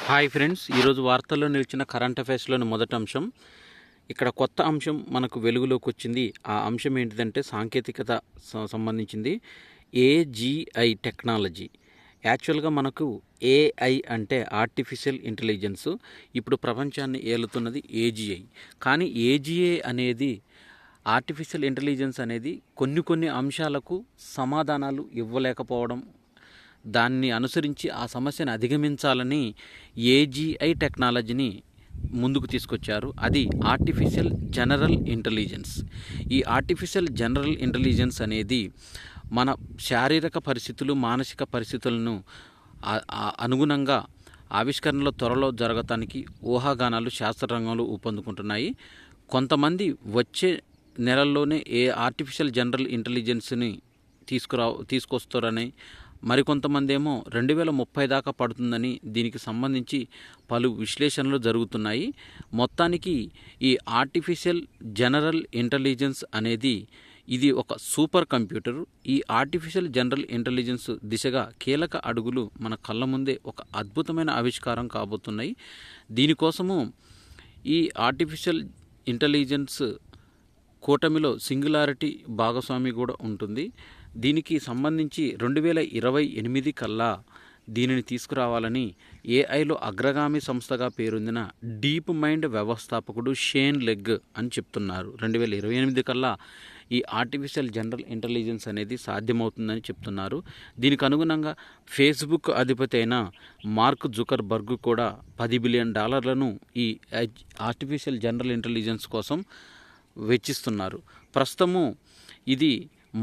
Hi friends, ఈరోజు వార్తల్లో నిలిచిన కరెంట్ అఫైర్స్లోని మొదటి అంశం. ఇక్కడ కొత్త అంశం మనకు వెలుగులోకి వచ్చింది. ఆ అంశం ఏంటిదంటే సాంకేతికత సంబంధించింది. AGI technology. యాక్చువల్గా మనకు ఏఐ అంటే ఆర్టిఫిషియల్ ఇంటెలిజెన్స్. ఇప్పుడు ప్రపంచాన్ని ఏలుతున్నది ఏజీఐ. కానీ ఏజీఐ అనేది ఆర్టిఫిషియల్ ఇంటెలిజెన్స్ అనేది కొన్ని అంశాలకు సమాధానాలు ఇవ్వలేకపోవడం, దాన్ని అనుసరించి ఆ సమస్యను అధిగమించాలని ఏజీఐ టెక్నాలజీని ముందుకు తీసుకొచ్చారు. అది ఆర్టిఫిషియల్ జనరల్ ఇంటెలిజెన్స్. ఈ ఆర్టిఫిషియల్ జనరల్ ఇంటెలిజెన్స్ అనేది మన శారీరక పరిస్థితులు, మానసిక పరిస్థితులను అనుగుణంగా ఆవిష్కరణలో త్వరలో జరగటానికి ఊహాగానాలు శాస్త్రరంగంలో ఊపందుకుంటున్నాయి. కొంతమంది వచ్చే నెలల్లోనే ఆర్టిఫిషియల్ జనరల్ ఇంటెలిజెన్స్ని తీసుకొస్తారని, మరికొంతమంది ఏమో 2030 దాకా పడుతుందని దీనికి సంబంధించి పలు విశ్లేషణలు జరుగుతున్నాయి. మొత్తానికి ఈ ఆర్టిఫిషియల్ జనరల్ ఇంటెలిజెన్స్ అనేది ఇది ఒక సూపర్ కంప్యూటర్. ఈ ఆర్టిఫిషియల్ జనరల్ ఇంటెలిజెన్స్ దిశగా కీలక అడుగులు మన కళ్ళ ముందే ఒక అద్భుతమైన ఆవిష్కారం కాబోతున్నాయి. దీనికోసము ఈ ఆర్టిఫిషియల్ ఇంటెలిజెన్స్ కూటమిలో సింగులారిటీ భాగస్వామి కూడా ఉంటుంది. దీనికి సంబంధించి 2028 కల్లా దీనిని తీసుకురావాలని ఏఐలో అగ్రగామి సంస్థగా పేరొందిన డీప్ మైండ్ వ్యవస్థాపకుడు షేన్ లెగ్ అని చెప్తున్నారు. 2028 కల్లా ఈ ఆర్టిఫిషియల్ జనరల్ ఇంటెలిజెన్స్ అనేది సాధ్యమవుతుందని చెప్తున్నారు. దీనికి అనుగుణంగా ఫేస్బుక్ అధిపతి అయిన మార్క్ జుకర్బర్గ్ కూడా $10 బిలియన్ ఈ ఆర్టిఫిషియల్ జనరల్ ఇంటెలిజెన్స్ కోసం వెచ్చిస్తున్నారు. ప్రస్తుతము ఇది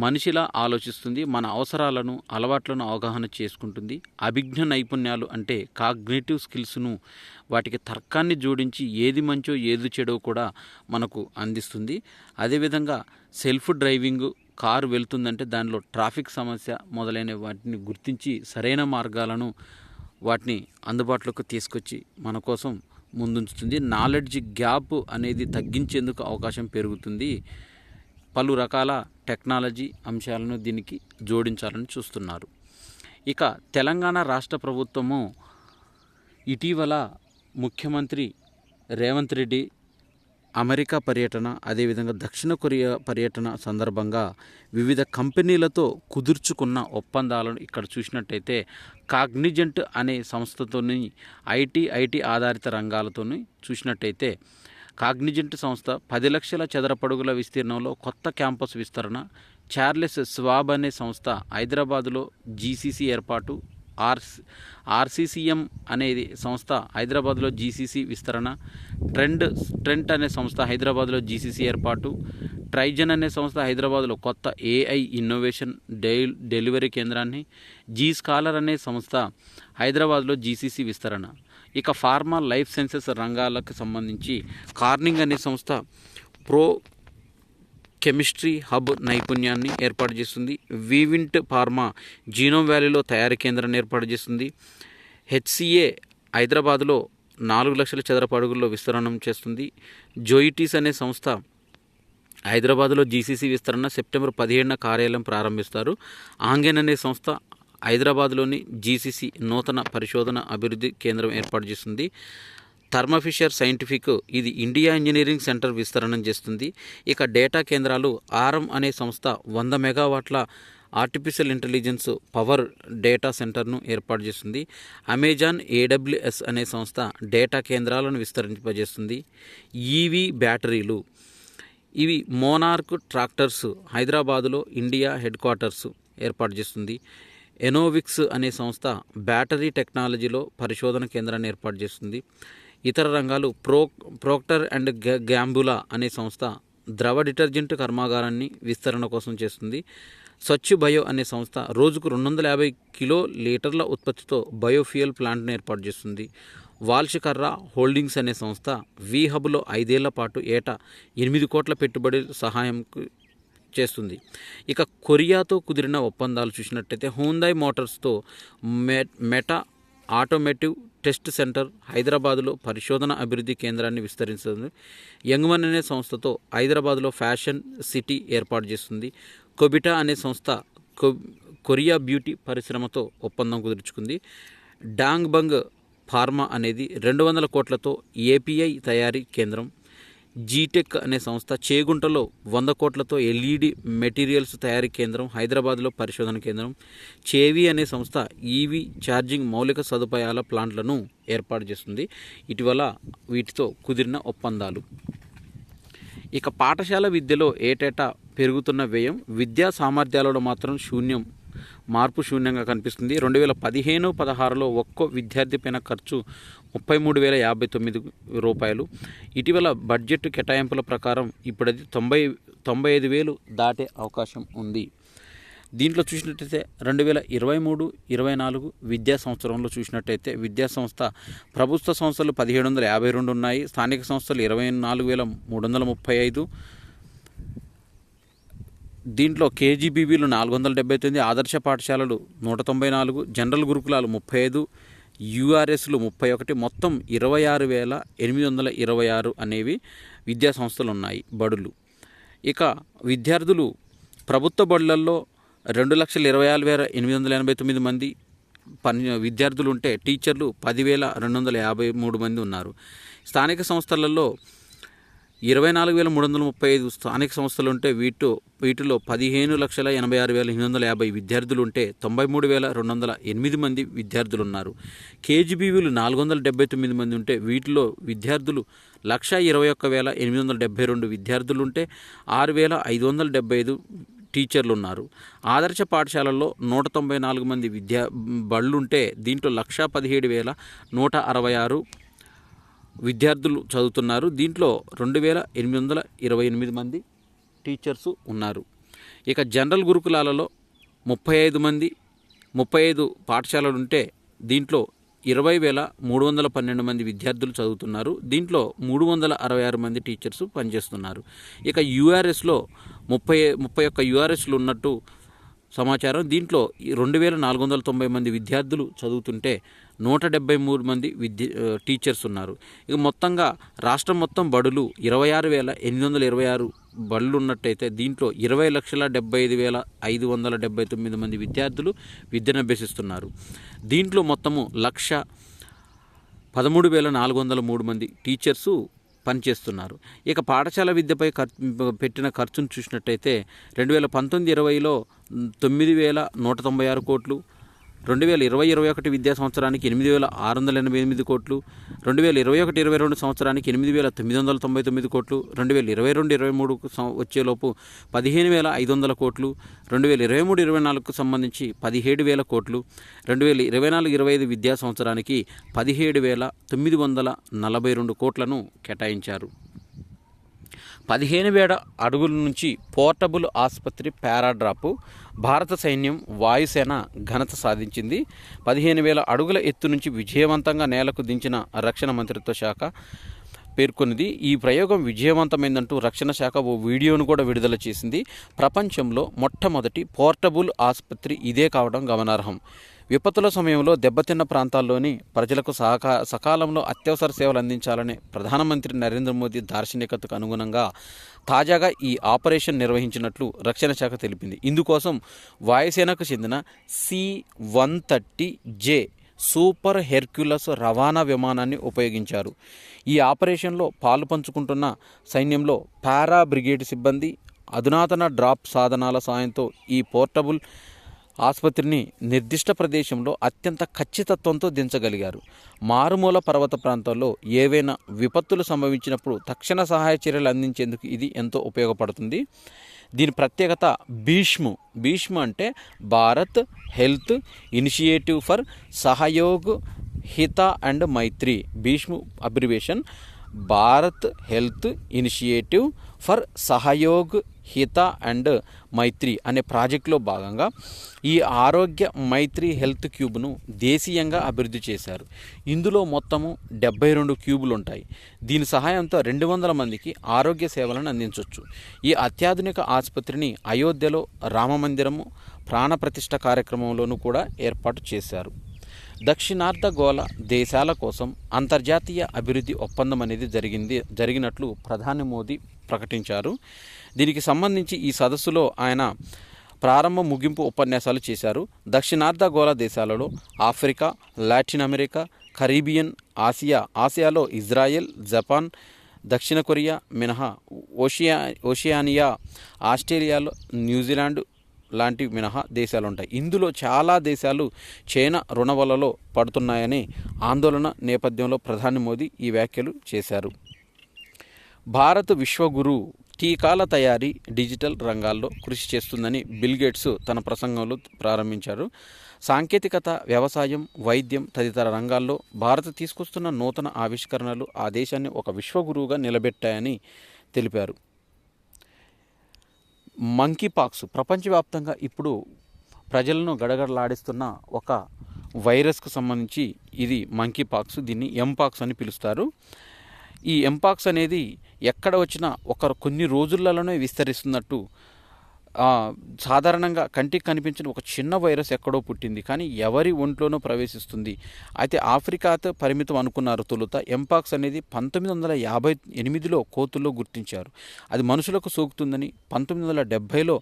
మనిషిలా ఆలోచిస్తుంది, మన అవసరాలను, అలవాట్లను అవగాహన చేసుకుంటుంది. అభిజ్ఞ నైపుణ్యాలు అంటే కాగ్నిటివ్ స్కిల్స్ను, వాటికి తర్కాన్ని జోడించి ఏది మంచో ఏది చెడో కూడా మనకు అందిస్తుంది. అదేవిధంగా సెల్ఫ్ డ్రైవింగ్ కారు వెళ్తుందంటే దానిలో ట్రాఫిక్ సమస్య మొదలైన వాటిని గుర్తించి సరైన మార్గాలను వాటిని అందుబాటులోకి తీసుకొచ్చి మన కోసం ముందుంచుతుంది. నాలెడ్జ్ గ్యాప్ అనేది తగ్గించేందుకు అవకాశం పెరుగుతుంది. పలు రకాల టెక్నాలజీ అంశాలను దీనికి జోడించాలని చూస్తున్నారు. ఇక తెలంగాణ రాష్ట్ర ప్రభుత్వము ఇటీవల ముఖ్యమంత్రి రేవంత్ రెడ్డి అమెరికా పర్యటన, అదేవిధంగా దక్షిణ కొరియా పర్యటన సందర్భంగా వివిధ కంపెనీలతో కుదుర్చుకున్న ఒప్పందాలను ఇక్కడ చూసినట్టయితే కాగ్నిజెంట్ అనే సంస్థతోని ఐటీ ఆధారిత రంగాలతోని చూసినట్టయితే కాగ్నిజెంట్ సంస్థ 10 లక్షల చదరపడుగుల విస్తీర్ణంలో కొత్త క్యాంపస్ విస్తరణ, చార్లెస్ శ్వాబ్ అనే సంస్థ హైదరాబాదులో జీసీసీ ఏర్పాటు, ఆర్సీసీఎం అనేది సంస్థ హైదరాబాద్లో జీసీసీ విస్తరణ, ట్రెంట్ అనే సంస్థ హైదరాబాద్లో జీసీసీ ఏర్పాటు, ట్రైజన్ అనే సంస్థ హైదరాబాద్లో కొత్త ఏఐ ఇన్నోవేషన్ డెలివరీ కేంద్రాన్ని, జీ స్కాలర్ అనే సంస్థ హైదరాబాద్లో జీసీసీ విస్తరణ. ఇక ఫార్మా, లైఫ్ సైన్సెస్ రంగాలకు సంబంధించి కార్నింగ్ అనే సంస్థ ప్రో కెమిస్ట్రీ హబ్ నైపుణ్యాన్ని ఏర్పాటు చేస్తుంది. వివింట్ ఫార్మా జీనోమ్ వ్యాలీలో తయారీ కేంద్రాన్ని ఏర్పాటు చేస్తుంది. హెచ్సిఏ హైదరాబాద్లో 4 లక్షల చదరపు అడుగుల్లో విస్తరణ చేస్తుంది. జోయిటీస్ అనే సంస్థ హైదరాబాద్లో జీసీసీ విస్తరణ సెప్టెంబర్ 17న కార్యాలయం ప్రారంభిస్తారు. ఆంగెన్ అనే సంస్థ హైదరాబాద్లోని జీసీసీ నూతన పరిశోధన అభివృద్ధి కేంద్రం ఏర్పాటు చేస్తుంది. థర్మఫిషర్ సైంటిఫిక్ ఇది ఇండియా ఇంజనీరింగ్ సెంటర్ విస్తరణ చేస్తుంది. ఇక డేటా కేంద్రాలు ఆరం అనే సంస్థ 100 మెగావాట్ల ఆర్టిఫిషియల్ ఇంటెలిజెన్స్ పవర్ డేటా సెంటర్ను ఏర్పాటు చేస్తుంది. అమెజాన్ ఏడబ్ల్యూఎస్ అనే సంస్థ డేటా కేంద్రాలను విస్తరింపజేస్తుంది. ఈవీ బ్యాటరీలు ఇవి మోనార్క్ ట్రాక్టర్స్ హైదరాబాదులో ఇండియా హెడ్ క్వార్టర్స్ ఏర్పాటు చేస్తుంది. ఎనోవిక్స్ అనే సంస్థ బ్యాటరీ టెక్నాలజీలో పరిశోధన కేంద్రాన్ని ఏర్పాటు చేస్తుంది. ఇతర రంగాలు ప్రోక్టర్ అండ్ గ్యాంబులా అనే సంస్థ ద్రవ డిటర్జెంట్ కర్మాగారాన్ని విస్తరణ కోసం చేస్తుంది. స్వచ్ఛ బయో అనే సంస్థ రోజుకు 250 కిలోలీటర్ల ఉత్పత్తితో బయోఫ్యూయల్ ప్లాంట్ను ఏర్పాటు చేస్తుంది. వాల్షకర్రా హోల్డింగ్స్ అనే సంస్థ వి హబ్లో 5 ఏళ్ల పాటు ఏటా 8 కోట్ల పెట్టుబడి సహాయం చేస్తుంది. ఇక కొరియాతో కుదిరిన ఒప్పందాలు చూసినట్టయితే హ్యుందాయ్ మోటార్స్తో మెటా ఆటోమేటివ్ టెస్ట్ సెంటర్ హైదరాబాద్లో పరిశోధన అభివృద్ధి కేంద్రాన్ని విస్తరిస్తుంది. యంగ్మన్ అనే సంస్థతో హైదరాబాద్లో ఫ్యాషన్ సిటీ ఏర్పాటు చేస్తుంది. కొబిటా అనే సంస్థ కొరియా బ్యూటీ పరిశ్రమతో ఒప్పందం కుదుర్చుకుంది. డాంగ్ బంగ్ ఫార్మా అనేది 200 కోట్లతో ఏపీఐ తయారీ కేంద్రం, జీటెక్ అనే సంస్థ చేగుంటలో 100 కోట్లతో ఎల్ఈడి మెటీరియల్స్ తయారీ కేంద్రం, హైదరాబాద్లో పరిశోధన కేంద్రం, చేవి అనే సంస్థ ఈవీ ఛార్జింగ్ మౌలిక సదుపాయాల ప్లాంట్లను ఏర్పాటు చేస్తుంది. ఇటీవల వీటితో కుదిరిన ఒప్పందాలు. ఇక పాఠశాల విద్యలో ఏటేటా పెరుగుతున్న వ్యయం, విద్యా సామర్థ్యాలలో మాత్రం మార్పు శూన్యంగా కనిపిస్తుంది. 2015-16లో ఒక్కో విద్యార్థి పైన ఖర్చు 33,059 రూపాయలు. ఇటీవల బడ్జెట్ కేటాయింపుల ప్రకారం ఇప్పుడది 95,000 దాటే అవకాశం ఉంది. దీంట్లో చూసినట్టయితే 2023-24 విద్యా సంవత్సరంలో చూసినట్టయితే విద్యాసంస్థ ప్రభుత్వ సంస్థలు 1752 ఉన్నాయి, స్థానిక సంస్థలు 24,335, దీంట్లో కేజీబీవీలు 479, ఆదర్శ పాఠశాలలు 194, జనరల్ గురుకులాలు 35, యూఆర్ఎస్లు 31, మొత్తం 26,826 అనేవి విద్యా సంస్థలు ఉన్నాయి బడులు. ఇక విద్యార్థులు ప్రభుత్వ బడులలో 2,26,889 మంది విద్యార్థులు ఉంటే టీచర్లు 10,253 మంది ఉన్నారు. స్థానిక సంస్థలలో 24,335 స్థానిక సంస్థలు ఉంటే వీటిలో 15,86,850 విద్యార్థులు ఉంటే 93,208 మంది విద్యార్థులు ఉన్నారు. కేజీబీవీలు 479 మంది ఉంటే వీటిలో విద్యార్థులు 1,21,872 విద్యార్థులు ఉంటే 6,575 టీచర్లు ఉన్నారు. ఆదర్శ పాఠశాలల్లో 194 మంది బళ్ళుంటే దీంట్లో 1,17,166 విద్యార్థులు చదువుతున్నారు. దీంట్లో 2,828 మంది టీచర్సు ఉన్నారు. ఇక జనరల్ గురుకులాలలో 35 పాఠశాలలు ఉంటే దీంట్లో 20,312 మంది విద్యార్థులు చదువుతున్నారు. దీంట్లో 366 మంది టీచర్సు పనిచేస్తున్నారు. ఇక యూఆర్ఎస్లో 31 యూఆర్ఎస్లు ఉన్నట్టు సమాచారం. దీంట్లో 2,490 మంది విద్యార్థులు చదువుతుంటే 173 మంది టీచర్స్ ఉన్నారు. ఇక మొత్తంగా రాష్ట్రం మొత్తం బడులు 26,826 బడులు ఉన్నట్టయితే దీంట్లో 20,75,579 మంది విద్యార్థులు విద్యను అభ్యసిస్తున్నారు. దీంట్లో మొత్తము 1,13,403 మంది టీచర్సు పనిచేస్తున్నారు. ఇక పాఠశాల విద్యపై పెట్టిన ఖర్చును చూసినట్టయితే 2019-20లో 9,196 కోట్లు, 2020-21 విద్యా సంవత్సరానికి 8,688 కోట్లు, 2021-22 సంవత్సరానికి 8,999 కోట్లు, 2022-23 వచ్చేలోపు 15,500 కోట్లు, 2023-24కు సంబంధించి 17,000 కోట్లు, 2024-25 విద్యా సంవత్సరానికి 17,942 కోట్లను కేటాయించారు. 15,000 అడుగుల నుంచి పోర్టబుల్ ఆసుపత్రి పారాడ్రాపు, భారత సైన్యం వాయుసేన ఘనత సాధించింది. 15,000 అడుగుల ఎత్తు నుంచి విజయవంతంగా నేలకు దించిన రక్షణ మంత్రిత్వ శాఖ పేర్కొన్నది. ఈ ప్రయోగం విజయవంతమైందంటూ రక్షణ శాఖ ఓ వీడియోను కూడా విడుదల చేసింది. ప్రపంచంలో మొట్టమొదటి పోర్టబుల్ ఆసుపత్రి ఇదే కావడం గమనార్హం. విపత్తుల సమయంలో దెబ్బతిన్న ప్రాంతాల్లోని ప్రజలకు సకాలంలో అత్యవసర సేవలు అందించాలనే ప్రధానమంత్రి నరేంద్ర మోదీ దార్శనికతకు అనుగుణంగా తాజాగా ఈ ఆపరేషన్ నిర్వహించినట్లు రక్షణ శాఖ తెలిపింది. ఇందుకోసం వాయుసేనకు చెందిన C-130J సూపర్ హెర్క్యులస్ రవాణా విమానాన్ని ఉపయోగించారు. ఈ ఆపరేషన్లో పాలు పంచుకుంటున్న సైన్యంలో పారా బ్రిగేడ్ సిబ్బంది అధునాతన డ్రాప్ సాధనాల సాయంతో ఈ పోర్టబుల్ ఆసుపత్రిని నిర్దిష్ట ప్రదేశంలో అత్యంత ఖచ్చితత్వంతో దించగలిగారు. మారుమూల పర్వత ప్రాంతాల్లో ఏవైనా విపత్తులు సంభవించినప్పుడు తక్షణ సహాయ చర్యలు అందించేందుకు ఇది ఎంతో ఉపయోగపడుతుంది. దీని ప్రత్యేకత భీష్మ్ అంటే Bharat health initiative for Sahyog Hita and Maitri. Bhishm abbreviation Bharat health initiative for Sahyog Hita and మైత్రి అనే ప్రాజెక్టులో భాగంగా ఈ ఆరోగ్య మైత్రి హెల్త్ క్యూబ్ను దేశీయంగా అభివృద్ధి చేశారు. ఇందులో మొత్తము 72 క్యూబులు ఉంటాయి. దీని సహాయంతో 200 మందికి ఆరోగ్య సేవలను అందించవచ్చు. ఈ అత్యాధునిక ఆసుపత్రిని అయోధ్యలో రామమందిరము ప్రాణప్రతిష్ఠ కార్యక్రమంలోనూ కూడా ఏర్పాటు చేశారు. దక్షిణార్ధగోళ దేశాల కోసం అంతర్జాతీయ అభివృద్ధి ఒప్పందం అనేది జరిగినట్లు ప్రధాని మోదీ ప్రకటించారు. దీనికి సంబంధించి ఈ సదస్సులో ఆయన ప్రారంభ ముగింపు ఉపన్యాసాలు చేశారు. దక్షిణార్ధగోళ దేశాలలో ఆఫ్రికా, లాటిన్ అమెరికా, కరీబియన్, ఆసియాలో ఇజ్రాయెల్, జపాన్, దక్షిణ కొరియా మినహా ఓషియానియా, ఆస్ట్రేలియాలో న్యూజిలాండ్ లాంటి మినహా దేశాలు ఉంటాయి. ఇందులో చాలా దేశాలు చైనా రుణవలలో పడుతున్నాయని ఆందోళన నేపథ్యంలో ప్రధాని మోదీ ఈ వ్యాఖ్యలు చేశారు. భారత్ విశ్వగురు, టీకాల తయారీ, డిజిటల్ రంగాల్లో కృషి చేస్తుందని బిల్ గేట్స్ తన ప్రసంగంలో ప్రారంభించారు. సాంకేతికత, వ్యవసాయం, వైద్యం తదితర రంగాల్లో భారత్ తీసుకొస్తున్న నూతన ఆవిష్కరణలు ఆ దేశాన్ని ఒక విశ్వగురువుగా నిలబెట్టాయని తెలిపారు. మంకీపాక్స్ ప్రపంచవ్యాప్తంగా ఇప్పుడు ప్రజలను గడగడలాడిస్తున్న ఒక వైరస్కు సంబంధించి ఇది మంకీపాక్స్. దీన్ని ఎంపాక్స్ అని పిలుస్తారు. ఈ ఎంపాక్స్ అనేది ఎక్కడ వచ్చినా కొన్ని రోజులలోనే విస్తరిస్తున్నట్టు, సాధారణంగా కంటికి కనిపించిన ఒక చిన్న వైరస్ ఎక్కడో పుట్టింది, కానీ ఎవరి ఒంట్లోనో ప్రవేశిస్తుంది. అయితే ఆఫ్రికాతో పరిమితం అనుకున్నారు తొలుత. ఎంపాక్స్ అనేది 1958లో కోతుల్లో గుర్తించారు. అది మనుషులకు సోకుతుందని 1970లో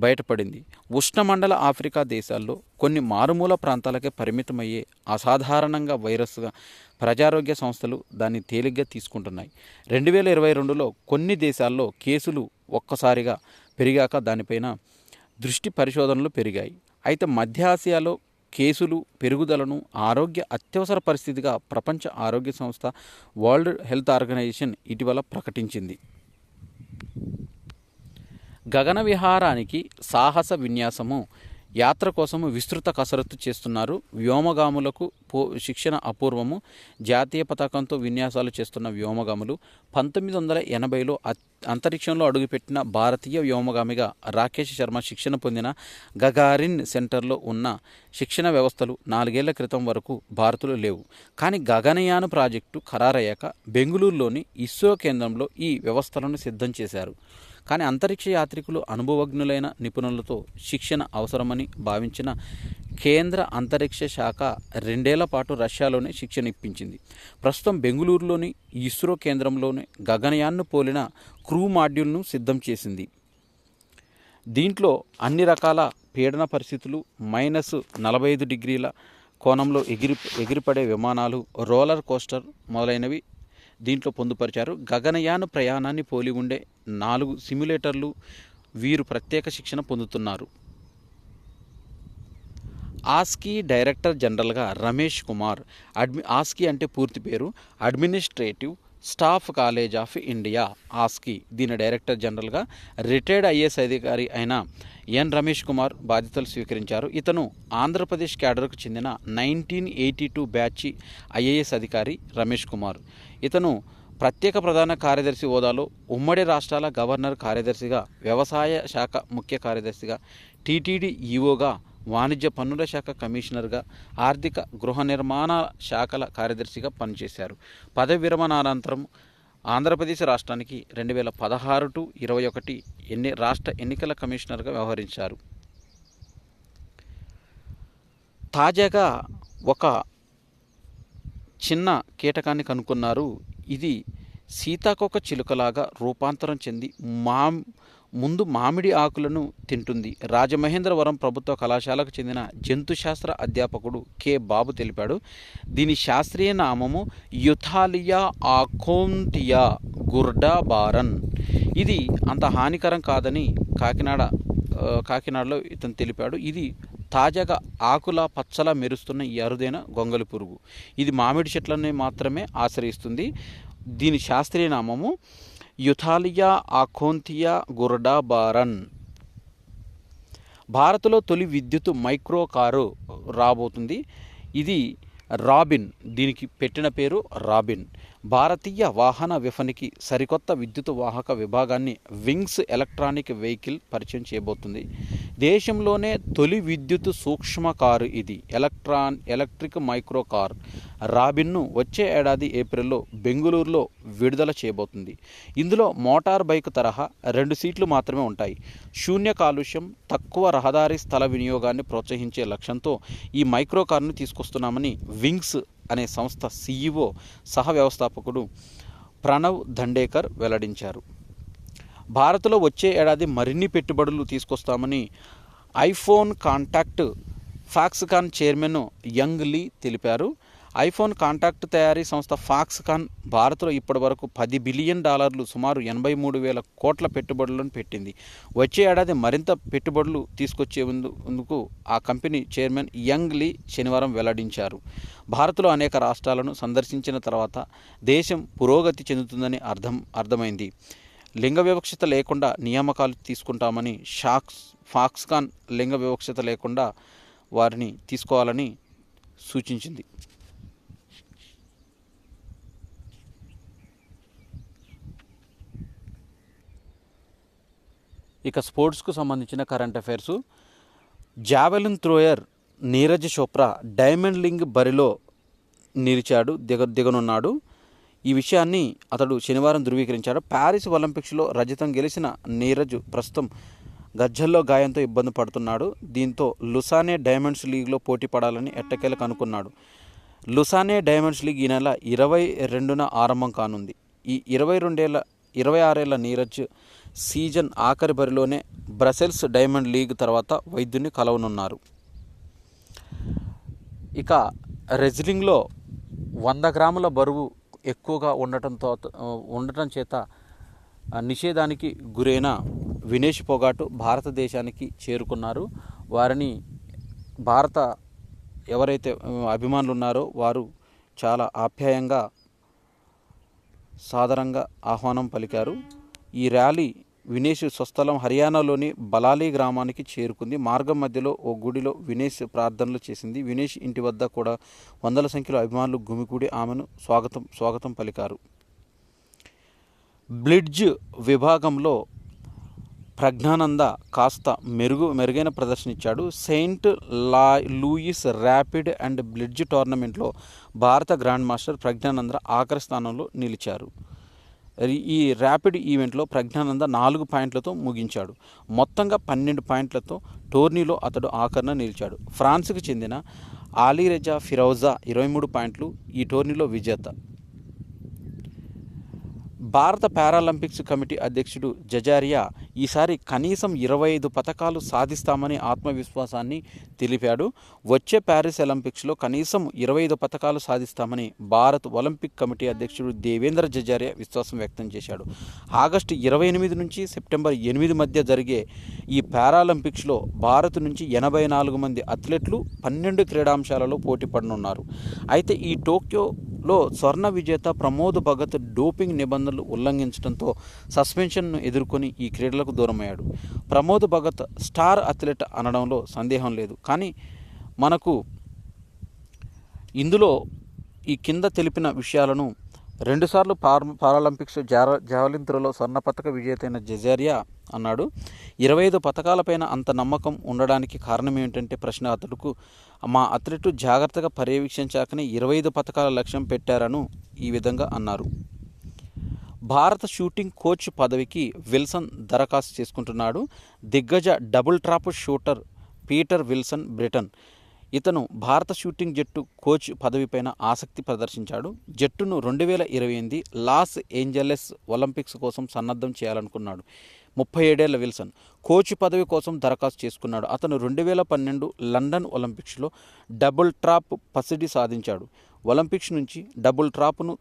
బయటపడింది. ఉష్ణమండల ఆఫ్రికా దేశాల్లో కొన్ని మారుమూల ప్రాంతాలకే పరిమితమయ్యే అసాధారణంగా వైరస్గా ప్రజారోగ్య సంస్థలు దాన్ని తేలిగ్గా తీసుకుంటున్నాయి. 2022లో కొన్ని దేశాల్లో కేసులు ఒక్కసారిగా పెరిగాక దానిపైన దృష్టి పరిశోధనలు పెరిగాయి. అయితే మధ్య ఆసియాలో కేసులు పెరుగుదలను ఆరోగ్య అత్యవసర పరిస్థితిగా ప్రపంచ ఆరోగ్య సంస్థ, వరల్డ్ హెల్త్ ఆర్గనైజేషన్ ఇటీవల ప్రకటించింది. గగన విహారానికి సాహస విన్యాసము యాత్ర కోసము విస్తృత కసరత్తు చేస్తున్నారు. వ్యోమగాములకు శిక్షణ అపూర్వము. జాతీయ పతాకంతో విన్యాసాలు చేస్తున్న వ్యోమగాములు 1980లో అంతరిక్షంలో అడుగుపెట్టిన భారతీయ వ్యోమగామిగా రాకేష్ శర్మ శిక్షణ పొందిన గగారిన్ సెంటర్లో ఉన్న శిక్షణ వ్యవస్థలు 4 ఏళ్ల క్రితం వరకు భారత్లో లేవు. కానీ గగనయాన్ ప్రాజెక్టు ఖరారయ్యాక బెంగళూరులోని ఇస్రో కేంద్రంలో ఈ వ్యవస్థలను సిద్ధం చేశారు. కానీ అంతరిక్ష యాత్రికులు అనుభవజ్ఞులైన నిపుణులతో శిక్షణ అవసరమని భావించిన కేంద్ర అంతరిక్ష శాఖ 2 ఏళ్ల పాటు రష్యాలోనే శిక్షణ ఇప్పించింది. ప్రస్తుతం బెంగళూరులోని ఇస్రో కేంద్రంలోనే గగనయాన్ను పోలిన క్రూ మాడ్యూల్ను సిద్ధం చేసింది. దీంట్లో అన్ని రకాల పీడన పరిస్థితులు, -45 డిగ్రీల కోణంలో ఎగిరిపడే విమానాలు, రోలర్ కోస్టర్ మొదలైనవి దీంట్లో పొందుపరిచారు. గగనయాన్ ప్రయాణాన్ని పోలి ఉండే 4 సిమ్యులేటర్లు వీరు ప్రత్యేక శిక్షణ పొందుతున్నారు. ఆస్కీ డైరెక్టర్ జనరల్గా రమేష్ కుమార్, ఆస్కీ అంటే పూర్తి పేరు administrative staff college of India, Aashiqui. దీని డైరెక్టర్ జనరల్గా రిటైర్డ్ ఐఏఎస్ అధికారి అయిన ఎన్ రమేష్ కుమార్ బాధ్యతలు స్వీకరించారు. ఇతను ఆంధ్రప్రదేశ్ క్యాడర్కు చెందిన 1982 బ్యాచ్ ఐఏఎస్ అధికారి రమేష్ కుమార్. ఇతను ప్రత్యేక ప్రధాన కార్యదర్శి హోదాలో ఉమ్మడి రాష్ట్రాల గవర్నర్ కార్యదర్శిగా, వ్యవసాయ శాఖ ముఖ్య కార్యదర్శిగా, టీటీడీ ఈఓగా, వాణిజ్య పన్నుల శాఖ కమిషనర్గా, ఆర్థిక గృహ నిర్మాణ శాఖల కార్యదర్శిగా పనిచేశారు. పదవి విరమణానంతరం ఆంధ్రప్రదేశ్ రాష్ట్రానికి 2016 టు 2021 రాష్ట్ర ఎన్నికల కమిషనర్గా వ్యవహరించారు. తాజాగా ఒక చిన్న కీటకాన్ని కనుక్కున్నారు. ఇది సీతాకోక చిలుకలాగా రూపాంతరం చెంది ముందు మామిడి ఆకులను తింటుంది. రాజమహేంద్రవరం ప్రభుత్వ కళాశాలకు చెందిన జంతుశాస్త్ర అధ్యాపకుడు కె బాబు తెలిపాడు. దీని శాస్త్రీయ నామము యుథాలియా ఆఖోంటియా గుర్డాబారన్. ఇది అంత హానికరం కాదని కాకినాడలో ఇతను తెలిపాడు. ఇది తాజాగా ఆకుల పచ్చలా మెరుస్తున్న ఈ అరుదైన గొంగలి పురుగు. ఇది మామిడి చెట్లని మాత్రమే ఆశ్రయిస్తుంది. దీని శాస్త్రీయ నామము యుథాలియా ఆఖోంతియా గుర్డాబారన్. భారత్లో తొలి విద్యుత్ మైక్రో కారు రాబోతుంది. ఇది రాబిన్, దీనికి పెట్టిన పేరు రాబిన్. భారతీయ వాహన విపణికి సరికొత్త విద్యుత్ వాహక విభాగాన్ని వింగ్స్ ఎలక్ట్రానిక్ వెహికల్ పరిచయం చేయబోతుంది. దేశంలోనే తొలి విద్యుత్ సూక్ష్మ కారు ఇది. ఎలక్ట్రిక్ మైక్రో కార్ రాబిన్ను వచ్చే ఏడాది ఏప్రిల్లో బెంగళూరులో విడుదల చేయబోతుంది. ఇందులో మోటార్ బైక్ తరహా 2 సీట్లు మాత్రమే ఉంటాయి. శూన్య కాలుష్యం, తక్కువ రహదారి స్థల వినియోగాన్ని ప్రోత్సహించే లక్ష్యంతో ఈ మైక్రో కారును తీసుకొస్తున్నామని వింగ్స్ అనే సంస్థ సీఈఓ సహ వ్యవస్థాపకుడు ప్రణవ్ దండేకర్ వెల్లడించారు. భారత్లో వచ్చే ఏడాది మరిన్ని పెట్టుబడులు తీసుకొస్తామని iPhone contact Foxconn chairman Young Lee తెలిపారు. ఐఫోన్ కాంటాక్ట్ తయారీ సంస్థ ఫాక్స్కాన్ భారత్లో ఇప్పటివరకు $10 బిలియన్ సుమారు 83,000 కోట్ల పెట్టుబడులను పెట్టింది. వచ్చే ఏడాది మరింత పెట్టుబడులు తీసుకొచ్చేందుకు ఆ కంపెనీ చైర్మన్ యంగ్ లీ శనివారం వెల్లడించారు. భారత్లో అనేక రాష్ట్రాలను సందర్శించిన తర్వాత దేశం పురోగతి చెందుతుందని అర్థమైంది. లింగ వివక్షత లేకుండా నియామకాలు తీసుకుంటామని ఫాక్స్కాన్ లింగ వివక్షత లేకుండా వారిని తీసుకోవాలని సూచించింది. ఇక స్పోర్ట్స్కు సంబంధించిన current affairs. Javelin thrower Neeraj Chopra diamond league బరిలో దిగనున్నాడు. ఈ విషయాన్ని అతడు శనివారం ధృవీకరించాడు. ప్యారిస్ ఒలింపిక్స్లో రజతం గెలిచిన నీరజ్ ప్రస్తుతం గజ్జల్లో గాయంతో ఇబ్బంది పడుతున్నాడు. దీంతో లుసానే డైమండ్స్ లీగ్లో పోటీ పడాలని ఎట్టకేలకు అనుకున్నాడు. లుసానే డైమండ్స్ లీగ్ ఈ నెల 22న ఆరంభం కానుంది. ఈ 26 ఏళ్ల నీరజ్ సీజన్ ఆఖరి బరిలోనే బ్రసెల్స్ డైమండ్ లీగ్ తర్వాత వైద్యుని కలవనున్నారు. ఇక రెజ్లింగ్లో 100 గ్రాముల బరువు ఎక్కువగా ఉండటం చేత నిషేధానికి గురైన వినేష్ పొగాటు భారతదేశానికి చేరుకున్నారు. వారిని భారత ఎవరైతే అభిమానులు ఉన్నారో వారు చాలా ఆప్యాయంగా సాదరంగా ఆహ్వానం పలికారు. ఈ ర్యాలీ వినేష్ స్వస్థలం హర్యానాలోని బలాలి గ్రామానికి చేరుకుంది. మార్గం మధ్యలో ఓ గుడిలో వినేష్ ప్రార్థనలు చేసింది. వినేష్ ఇంటి వద్ద కూడా వందల సంఖ్యలో అభిమానులు గుమికూడి ఆమెను స్వాగతం పలికారు. బ్లిడ్జ్ విభాగంలో ప్రజ్ఞానంద కాస్త మెరుగైన ప్రదర్శన ఇచ్చాడు. Saint Louis rapid and blitz టోర్నమెంట్లో భారత గ్రాండ్ మాస్టర్ ప్రజ్ఞానంద ఆఖరి స్థానంలో నిలిచారు. ఈ ర్యాపిడ్ ఈవెంట్లో ప్రజ్ఞానంద 4 పాయింట్లతో ముగించాడు. మొత్తంగా 12 పాయింట్లతో టోర్నీలో అతడు ఆఖరణ నిలిచాడు. ఫ్రాన్స్కు చెందిన ఆలీరెజా ఫిరౌజా 23 పాయింట్లు ఈ టోర్నీలో విజేత. భారత పారాలింపిక్స్ కమిటీ అధ్యక్షుడు జజారియా ఈసారి కనీసం 25 పతకాలు సాధిస్తామని ఆత్మవిశ్వాసాన్ని తెలిపాడు. వచ్చే ప్యారిస్ ఒలింపిక్స్లో కనీసం 25 పతకాలు సాధిస్తామని భారత్ ఒలింపిక్ కమిటీ అధ్యక్షుడు దేవేంద్ర జజారియా విశ్వాసం వ్యక్తం చేశాడు. ఆగస్టు 28 నుంచి సెప్టెంబర్ 8 మధ్య జరిగే ఈ పారాలింపిక్స్లో భారత్ నుంచి 84 మంది అథ్లెట్లు 12 క్రీడాంశాలలో పోటీ పడనున్నారు. అయితే ఈ టోక్యోలో స్వర్ణ విజేత ప్రమోద్ భగత్ డోపింగ్ నిబంధనలు ఉల్లంఘించడంతో సస్పెన్షన్ను ఎదుర్కొని ఈ క్రీడలకు దూరమయ్యాడు. ప్రమోద్ భగత్ స్టార్ అథ్లెట్ అనడంలో సందేహం లేదు. కానీ మనకు ఇందులో ఈ కింద తెలిపిన విషయాలను 2 సార్లు పారాలింపిక్స్ జావెలిన్ త్రోలో స్వర్ణ పతక విజేత అయిన జజారియా అన్నాడు. 25 పతకాలపైన అంత నమ్మకం ఉండడానికి కారణం ఏమిటంటే ప్రశ్న అతడుకు మా అథ్లెట్ జాగ్రత్తగా పర్యవేక్షించాకనే 25 పతకాల లక్ష్యం పెట్టారని ఈ విధంగా అన్నారు. భారత షూటింగ్ కోచ్ పదవికి విల్సన్ దరఖాస్తు చేసుకుంటున్నాడు. దిగ్గజ double trap shooter Peter Wilson Britain ఇతను భారత షూటింగ్ జట్టు కోచ్ పదవిపైన ఆసక్తి ప్రదర్శించాడు. జట్టును 2028 లాస్ ఏంజలెస్ ఒలింపిక్స్ కోసం సన్నద్ధం చేయాలనుకున్నాడు. 37 ఏళ్ల విల్సన్ కోచ్ పదవి కోసం దరఖాస్తు చేసుకున్నాడు. అతను 2012 లండన్ ఒలింపిక్స్లో డబుల్ ట్రాప్ పసిడి సాధించాడు. ఒలింపిక్స్ నుంచి డబుల్ ట్రాప్ను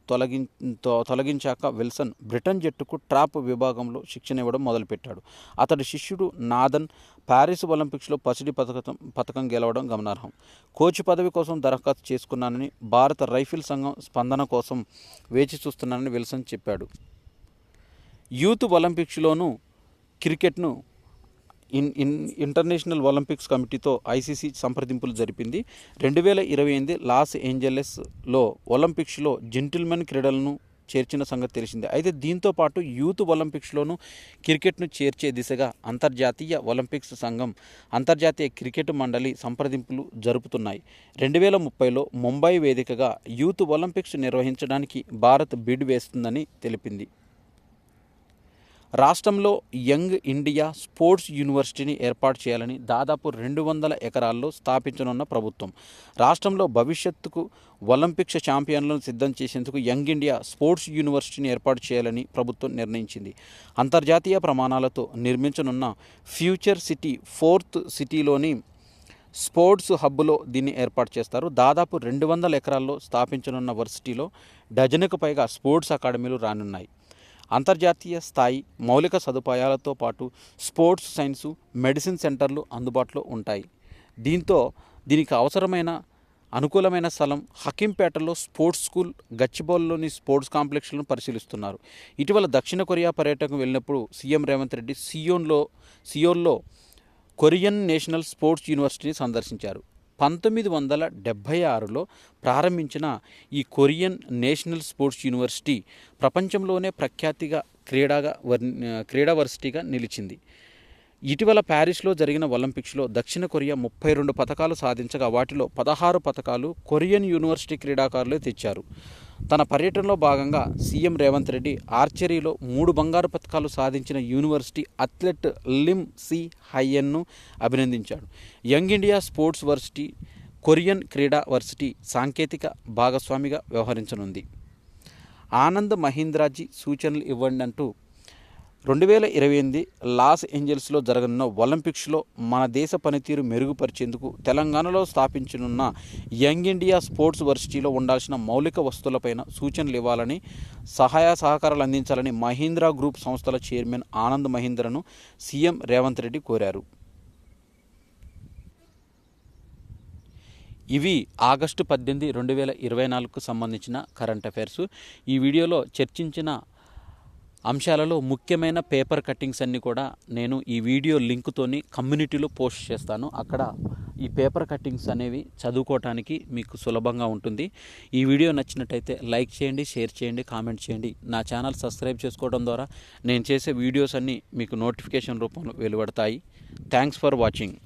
తొలగించాక విల్సన్ బ్రిటన్ జట్టుకు ట్రాప్ విభాగంలో శిక్షణ ఇవ్వడం మొదలుపెట్టాడు. అతడి శిష్యుడు నాదన్ ప్యారిస్ ఒలింపిక్స్లో పసిడి పథకం గెలవడం గమనార్హం. కోచ్ పదవి కోసం దరఖాస్తు చేసుకున్నానని భారత రైఫిల్ సంఘం స్పందన కోసం వేచి చూస్తున్నానని విల్సన్ చెప్పాడు. యూత్ ఒలింపిక్స్లోనూ క్రికెట్ను ఇంటర్నేషనల్ ఒలింపిక్స్ కమిటీతో ఐసీసీ సంప్రదింపులు జరిపింది. 2028 లాస్ ఏంజలెస్లో ఒలింపిక్స్లో జెంటిల్మెన్ క్రీడలను చేర్చిన సంగతి తెలిసిందే. అయితే దీంతో పాటు యూత్ ఒలింపిక్స్లోనూ క్రికెట్ను చేర్చే దిశగా అంతర్జాతీయ ఒలింపిక్స్ సంఘం అంతర్జాతీయ క్రికెట్ మండలి సంప్రదింపులు జరుపుతున్నాయి. 2030లో ముంబై వేదికగా యూత్ ఒలింపిక్స్ నిర్వహించడానికి భారత్ బిడ్ వేస్తుందని తెలిపింది. రాష్ట్రంలో యంగ్ ఇండియా స్పోర్ట్స్ యూనివర్సిటీని ఏర్పాటు చేయాలని దాదాపు 200 ఎకరాల్లో స్థాపించనున్న ప్రభుత్వం రాష్ట్రంలో భవిష్యత్తుకు ఒలింపిక్స్ ఛాంపియన్లను సిద్ధం చేసేందుకు యంగ్ ఇండియా స్పోర్ట్స్ యూనివర్సిటీని ఏర్పాటు చేయాలని ప్రభుత్వం నిర్ణయించింది. అంతర్జాతీయ ప్రమాణాలతో నిర్మించనున్న ఫ్యూచర్ సిటీ 4th సిటీలోని స్పోర్ట్స్ హబ్లో దీన్ని ఏర్పాటు చేస్తారు. దాదాపు 200 ఎకరాల్లో స్థాపించనున్న వర్సిటీలో డజనుకు పైగా స్పోర్ట్స్ అకాడమీలు రానున్నాయి. అంతర్జాతీయ స్థాయి మౌలిక సదుపాయాలతో పాటు స్పోర్ట్స్ సైన్సు, మెడిసిన్ సెంటర్లు అందుబాటులో ఉంటాయి. దీనికి అవసరమైన అనుకూలమైన స్థలం హకీంపేటలో స్పోర్ట్స్ స్కూల్, గచ్చిబౌలిలోని స్పోర్ట్స్ కాంప్లెక్స్లను పరిశీలిస్తున్నారు. ఇటీవల దక్షిణ కొరియా పర్యటనకు వెళ్ళినప్పుడు సీఎం రేవంత్ రెడ్డి సియోల్లో కొరియన్ నేషనల్ స్పోర్ట్స్ యూనివర్సిటీని సందర్శించారు. 1976లో ప్రారంభించిన ఈ కొరియన్ నేషనల్ స్పోర్ట్స్ యూనివర్సిటీ ప్రపంచంలోనే ప్రఖ్యాతిగా క్రీడా వర్సిటీగా నిలిచింది. ఇటీవల ప్యారిస్లో జరిగిన ఒలింపిక్స్లో దక్షిణ కొరియా 32 పతకాలు సాధించగా వాటిలో 16 పతకాలు కొరియన్ యూనివర్సిటీ క్రీడాకారులే తెచ్చారు. తన పర్యటనలో భాగంగా సీఎం రేవంత్ రెడ్డి ఆర్చరీలో 3 బంగారు పతకాలు సాధించిన యూనివర్సిటీ అథ్లెట్ లిమ్ సి హయ్యన్ను అభినందించాడు. Young India sports varsity Korean క్రీడా వర్సిటీ సాంకేతిక భాగస్వామిగా వ్యవహరించనుంది. ఆనంద్ మహీంద్రాజీ సూచనలు ఇవ్వండి అంటూ 2028 లాస్ ఏంజల్స్లో జరగనున్న ఒలింపిక్స్లో మన దేశ పనితీరు మెరుగుపరిచేందుకు తెలంగాణలో స్థాపించనున్న యంగ్ ఇండియా స్పోర్ట్స్ వర్సిటీలో ఉండాల్సిన మౌలిక వస్తువులపైన సూచనలు ఇవ్వాలని, సహాయ సహకారాలు అందించాలని మహీంద్రా గ్రూప్ సంస్థల చైర్మన్ ఆనంద్ మహీంద్రను సీఎం రేవంత్ రెడ్డి కోరారు. ఇవి ఆగస్టు 18, 2024కు సంబంధించిన కరెంట్ అఫైర్స్. ఈ వీడియోలో చర్చించిన అంశాలలో ముఖ్యమైన పేపర్ కట్టింగ్స్ అన్నీ కూడా నేను ఈ వీడియో లింక్తోని కమ్యూనిటీలో పోస్ట్ చేస్తాను. అక్కడ ఈ పేపర్ కట్టింగ్స్ అనేవి చదువుకోవటానికి మీకు సులభంగా ఉంటుంది. ఈ వీడియో నచ్చినట్టయితే లైక్ చేయండి, షేర్ చేయండి, కామెంట్ చేయండి. నా ఛానల్ సబ్స్క్రైబ్ చేసుకోవడం ద్వారా నేను చేసే వీడియోస్ అన్నీ మీకు నోటిఫికేషన్ రూపంలో వెలువడతాయి. Thanks for watching.